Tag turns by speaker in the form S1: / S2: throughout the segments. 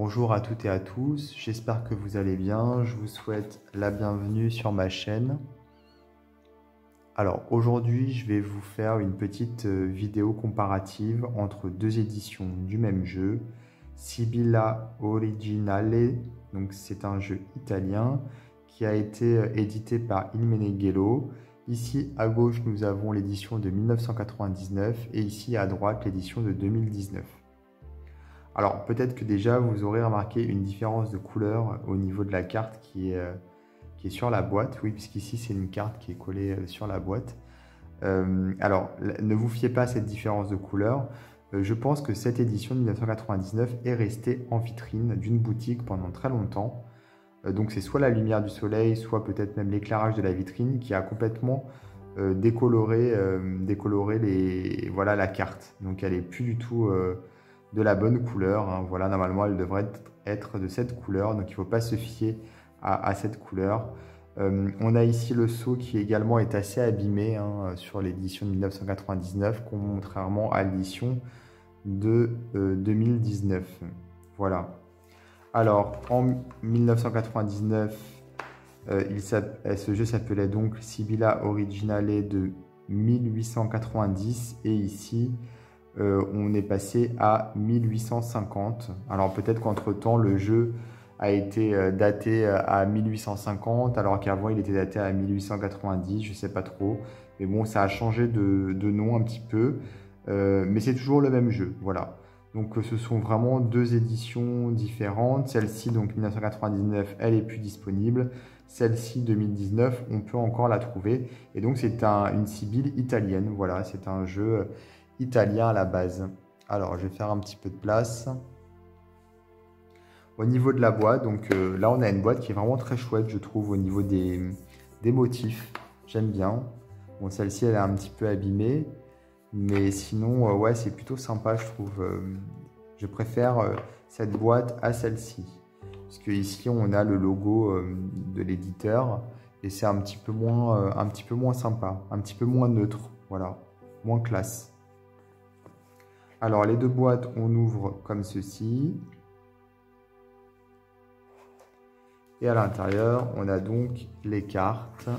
S1: Bonjour à toutes et à tous, j'espère que vous allez bien, je vous souhaite la bienvenue sur ma chaîne. Alors aujourd'hui je vais vous faire une petite vidéo comparative entre deux éditions du même jeu, Sibilla Originale, donc c'est un jeu italien qui a été édité par Il Meneghello. Ici à gauche nous avons l'édition de 1999 et ici à droite l'édition de 2019. Alors peut-être que déjà vous aurez remarqué une différence de couleur au niveau de la carte qui est sur la boîte. Oui, puisqu'ici c'est une carte qui est collée sur la boîte. Alors ne vous fiez pas à cette différence de couleur. Je pense que cette édition de 1999 est restée en vitrine d'une boutique pendant très longtemps. Donc c'est soit la lumière du soleil, soit peut-être même l'éclairage de la vitrine qui a complètement décoloré voilà, la carte. Donc elle n'est plus du tout de la bonne couleur, hein. Voilà, normalement elle devrait être de cette couleur, donc il ne faut pas se fier à cette couleur. On a ici le seau qui également est assez abîmé, hein, sur l'édition de 1999, contrairement à l'édition de 2019. Voilà. Alors en 1999, ce jeu s'appelait donc Sibilla Originale de 1890 et ici on est passé à 1850. Alors peut-être qu'entre-temps, le jeu a été daté à 1850, alors qu'avant, il était daté à 1890, je ne sais pas trop. Mais bon, ça a changé de nom un petit peu, mais c'est toujours le même jeu, voilà. Donc ce sont vraiment deux éditions différentes. Celle-ci, donc 1999, elle est plus disponible. Celle-ci, 2019, on peut encore la trouver. Et donc c'est une Sibylle italienne, voilà, c'est un jeu italien à la base. Alors, je vais faire un petit peu de place. Au niveau de la boîte, donc là, on a une boîte qui est vraiment très chouette, je trouve, au niveau des motifs. J'aime bien. Bon, celle-ci, elle est un petit peu abîmée. Mais sinon, ouais, c'est plutôt sympa, je trouve. Je préfère cette boîte à celle-ci. Parce que ici, on a le logo de l'éditeur. Et c'est un petit peu moins sympa. Un petit peu moins neutre. Voilà. Moins classe. Alors, les deux boîtes, on ouvre comme ceci. Et à l'intérieur, on a donc les cartes.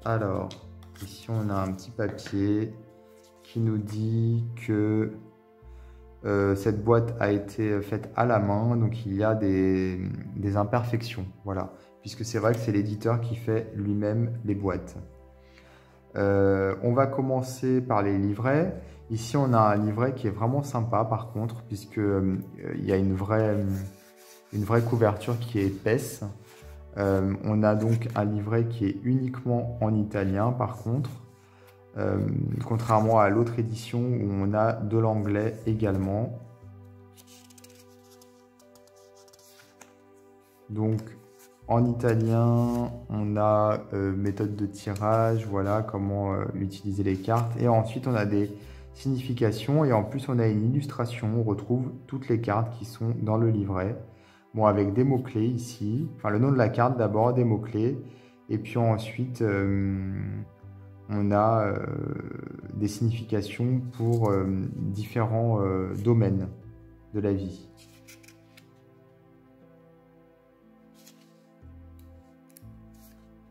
S1: Alors, ici, on a un petit papier qui nous dit que cette boîte a été faite à la main. Donc, il y a des imperfections. Voilà. Puisque c'est vrai que c'est l'éditeur qui fait lui-même les boîtes. On va commencer par les livrets. Ici, on a un livret qui est vraiment sympa par contre, puisque il y a une vraie couverture qui est épaisse. On a donc un livret qui est uniquement en italien par contre, contrairement à l'autre édition où on a de l'anglais également. Donc, en italien, on a méthode de tirage, voilà, comment utiliser les cartes. Et ensuite, on a des significations. Et en plus, on a une illustration. On retrouve toutes les cartes qui sont dans le livret. Bon, avec des mots-clés ici. Enfin, le nom de la carte d'abord, des mots-clés. Et puis ensuite, on a des significations pour différents domaines de la vie.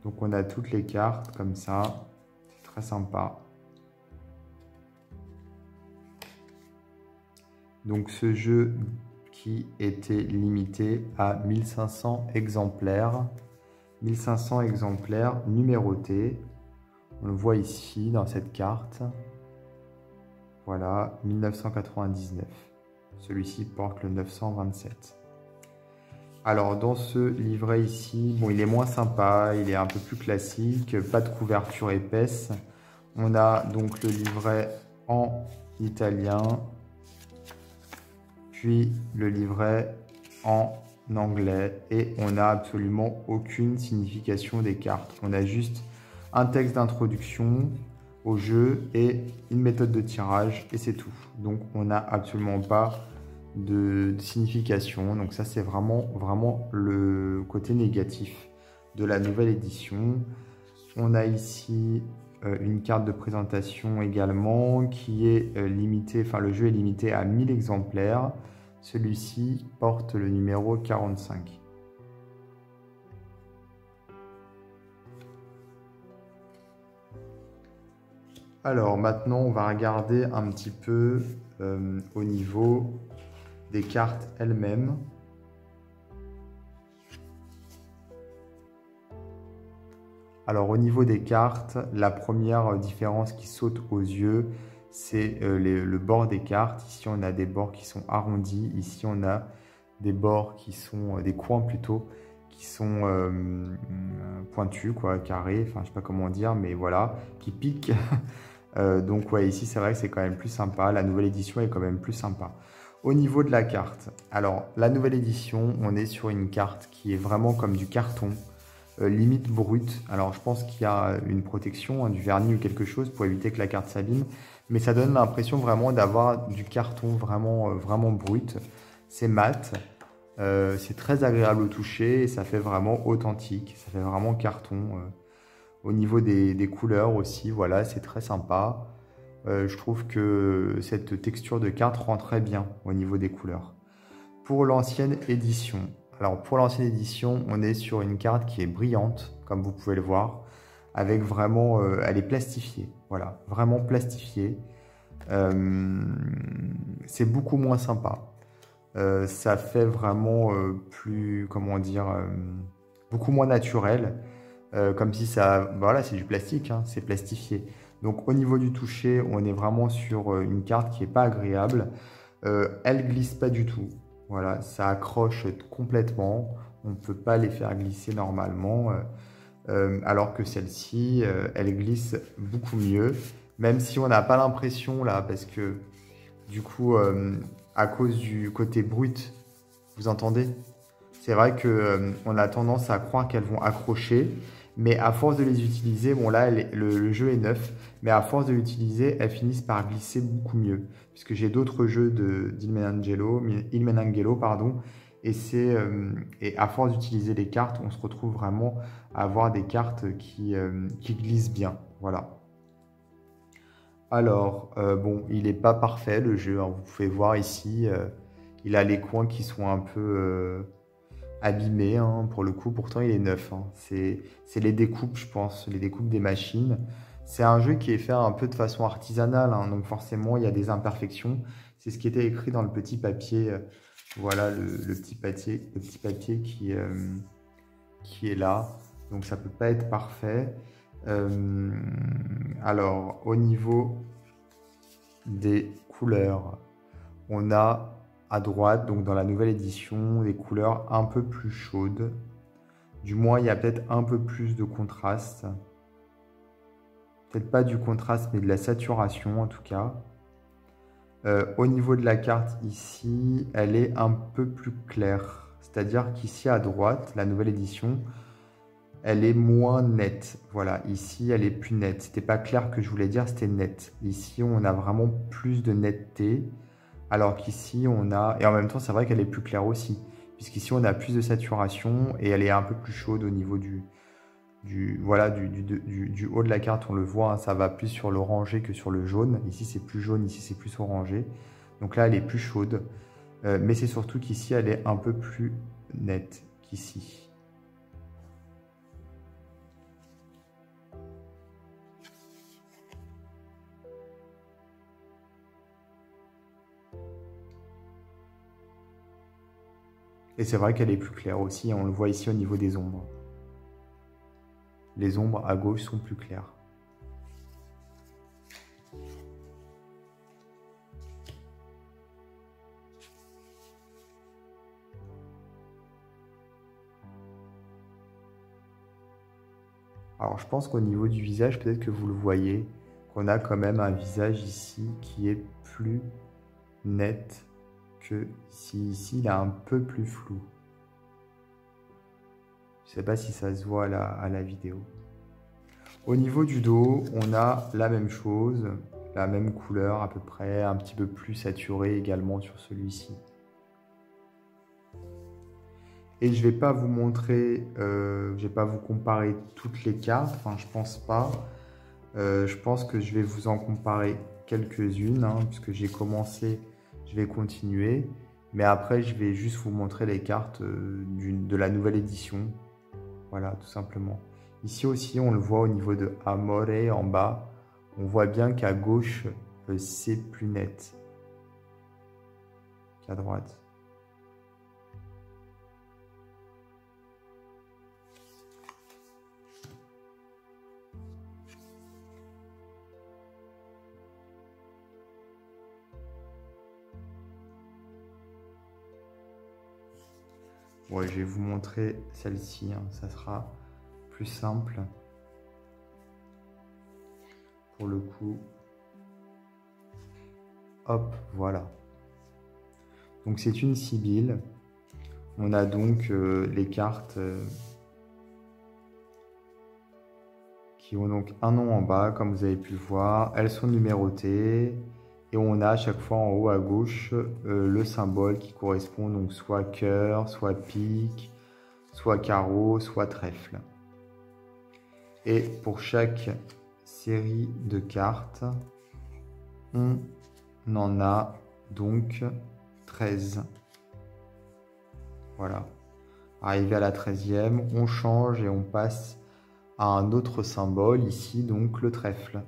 S1: Donc on a toutes les cartes comme ça, c'est très sympa. Donc ce jeu qui était limité à 1500 exemplaires, 1500 exemplaires numérotés. On le voit ici dans cette carte. Voilà, 1999. Celui-ci porte le 927. Alors dans ce livret ici, bon, il est moins sympa, il est un peu plus classique, pas de couverture épaisse. On a donc le livret en italien, puis le livret en anglais et on n'a absolument aucune signification des cartes. On a juste un texte d'introduction au jeu et une méthode de tirage et c'est tout. Donc on n'a absolument pas de signification. Donc ça, c'est vraiment le côté négatif de la nouvelle édition. On a ici une carte de présentation également qui est limitée, enfin le jeu est limité à 1000 exemplaires. Celui-ci porte le numéro 45. Alors maintenant, on va regarder un petit peu au niveau des cartes elles-mêmes. Alors au niveau des cartes, la première différence qui saute aux yeux, c'est le bord des cartes. Ici, on a des bords qui sont arrondis. Ici, on a des bords qui sont, des coins plutôt, qui sont pointus, quoi, carrés, enfin je sais pas comment dire, mais voilà, qui piquent. Donc ouais, ici c'est vrai que c'est quand même plus sympa, la nouvelle édition est quand même plus sympa. Au niveau de la carte, alors la nouvelle édition, on est sur une carte qui est vraiment comme du carton, limite brute. Alors je pense qu'il y a une protection, hein, du vernis ou quelque chose pour éviter que la carte s'abîme, mais ça donne l'impression vraiment d'avoir du carton vraiment, vraiment brut. C'est mat, c'est très agréable au toucher et ça fait vraiment authentique, ça fait vraiment carton. Au niveau des couleurs aussi, voilà, c'est très sympa. Je trouve que cette texture de carte rend très bien au niveau des couleurs. Pour l'ancienne édition, alors pour l'ancienne édition, on est sur une carte qui est brillante, comme vous pouvez le voir, avec vraiment, elle est plastifiée, voilà, vraiment plastifiée. C'est beaucoup moins sympa. Ça fait vraiment plus, comment dire, beaucoup moins naturel. Comme si ça, voilà, c'est du plastique, hein, c'est plastifié. Donc au niveau du toucher, on est vraiment sur une carte qui n'est pas agréable. Elle glisse pas du tout. Voilà, ça accroche complètement. On ne peut pas les faire glisser normalement. Alors que celle-ci, elle glisse beaucoup mieux. Même si on n'a pas l'impression là, parce que du coup, à cause du côté brut, vous entendez? C'est vrai qu'on a tendance à croire qu'elles vont accrocher, mais à force de les utiliser, bon là, le jeu est neuf, mais à force de l'utiliser, elles finissent par glisser beaucoup mieux. Puisque j'ai d'autres jeux d'Ilmenangelo, pardon, et à force d'utiliser les cartes, on se retrouve vraiment à avoir des cartes qui glissent bien. Voilà. Alors, bon, il n'est pas parfait le jeu, hein, vous pouvez voir ici, il a les coins qui sont un peu abîmé, hein, pour le coup, pourtant il est neuf, hein. C'est les découpes, je pense, les découpes des machines. C'est un jeu qui est fait un peu de façon artisanale, hein, donc forcément il y a des imperfections. C'est ce qui était écrit dans le petit papier. Voilà le petit papier qui est là. Donc ça peut pas être parfait. Alors au niveau des couleurs, on a à droite, donc dans la nouvelle édition, des couleurs un peu plus chaudes. Du moins, il y a peut-être un peu plus de contraste. Peut-être pas du contraste, mais de la saturation en tout cas. Au niveau de la carte ici, elle est un peu plus claire. C'est-à-dire qu'ici à droite, la nouvelle édition, elle est moins nette. Voilà, ici, elle est plus nette. C'était pas clair que je voulais dire, c'était net. Ici, on a vraiment plus de netteté. Alors qu'ici, on a... Et en même temps, c'est vrai qu'elle est plus claire aussi. Puisqu'ici, on a plus de saturation et elle est un peu plus chaude au niveau voilà, du haut de la carte. On le voit, hein, ça va plus sur l'orangé que sur le jaune. Ici, c'est plus jaune, ici, c'est plus orangé. Donc là, elle est plus chaude. Mais c'est surtout qu'ici, elle est un peu plus nette qu'ici. Et c'est vrai qu'elle est plus claire aussi, on le voit ici au niveau des ombres. Les ombres à gauche sont plus claires. Alors je pense qu'au niveau du visage, peut-être que vous le voyez, qu'on a quand même un visage ici qui est plus net que ici. Ici, il est un peu plus flou. Je ne sais pas si ça se voit à la vidéo. Au niveau du dos, on a la même chose, la même couleur à peu près, un petit peu plus saturée également sur celui-ci. Et je ne vais pas vous montrer, je ne vais pas vous comparer toutes les cartes, enfin je pense pas. Je pense que je vais vous en comparer quelques-unes, hein, puisque j'ai commencé, je vais continuer. Mais après, je vais juste vous montrer les cartes de la nouvelle édition. Voilà, tout simplement. Ici aussi, on le voit au niveau de Amore en bas. On voit bien qu'à gauche, c'est plus net qu'à droite. Ouais, je vais vous montrer celle-ci, hein, ça sera plus simple pour le coup. Hop, voilà. Donc c'est une sibylle. On a donc les cartes qui ont donc un nom en bas, comme vous avez pu le voir. Elles sont numérotées. Et on a à chaque fois en haut à gauche le symbole qui correspond donc soit cœur, soit pique, soit carreau, soit trèfle. Et pour chaque série de cartes, on en a donc 13. Voilà. Arrivé à la 13e, on change et on passe à un autre symbole, ici donc le trèfle.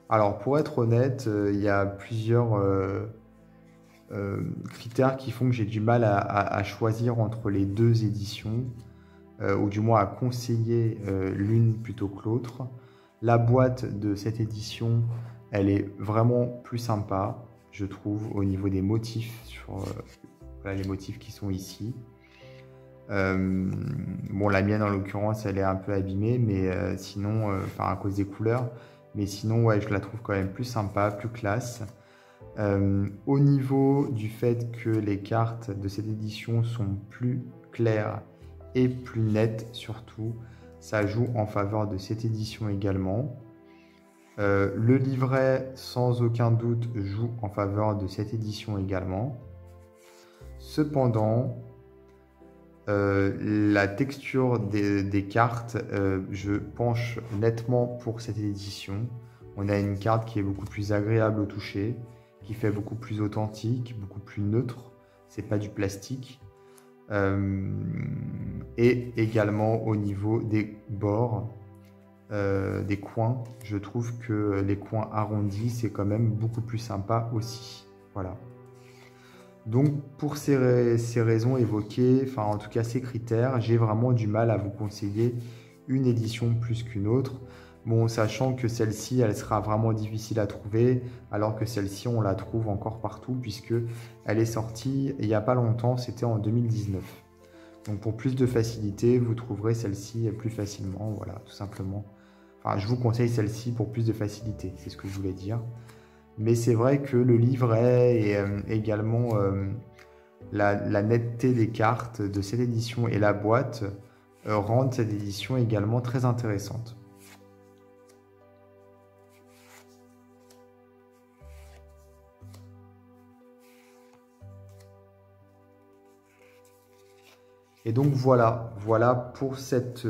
S1: Alors, pour être honnête, il y a plusieurs critères qui font que j'ai du mal à choisir entre les deux éditions, ou du moins à conseiller l'une plutôt que l'autre. La boîte de cette édition, elle est vraiment plus sympa, je trouve, au niveau des motifs, sur voilà, les motifs qui sont ici. Bon, la mienne en l'occurrence, elle est un peu abîmée, mais sinon, enfin à cause des couleurs. Mais sinon, ouais, je la trouve quand même plus sympa, plus classe. Au niveau du fait que les cartes de cette édition sont plus claires et plus nettes surtout, ça joue en faveur de cette édition également. Le livret, sans aucun doute, joue en faveur de cette édition également. Cependant, la texture des cartes, je penche nettement pour cette édition. On a une carte qui est beaucoup plus agréable au toucher, qui fait beaucoup plus authentique, beaucoup plus neutre. C'est pas du plastique. Et également au niveau des bords, des coins, je trouve que les coins arrondis, c'est quand même beaucoup plus sympa aussi. Voilà. Donc pour ces raisons évoquées, enfin en tout cas ces critères, j'ai vraiment du mal à vous conseiller une édition plus qu'une autre. Bon, sachant que celle-ci, elle sera vraiment difficile à trouver, alors que celle-ci, on la trouve encore partout, puisque elle est sortie il n'y a pas longtemps, c'était en 2019. Donc pour plus de facilité, vous trouverez celle-ci plus facilement, voilà, tout simplement. Enfin, je vous conseille celle-ci pour plus de facilité, c'est ce que je voulais dire. Mais c'est vrai que le livret et également la netteté des cartes de cette édition et la boîte rendent cette édition également très intéressante. Et donc voilà pour cette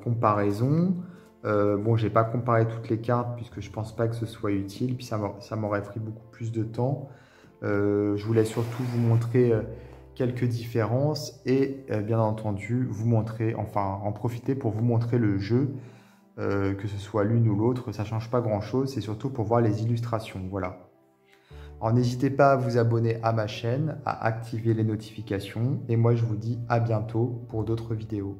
S1: comparaison. Bon, j'ai pas comparé toutes les cartes puisque je pense pas que ce soit utile, puis ça m'aurait pris beaucoup plus de temps. Je voulais surtout vous montrer quelques différences et bien entendu vous montrer, enfin en profiter pour vous montrer le jeu, que ce soit l'une ou l'autre, ça change pas grand chose, c'est surtout pour voir les illustrations, voilà. Alors n'hésitez pas à vous abonner à ma chaîne, à activer les notifications et moi je vous dis à bientôt pour d'autres vidéos.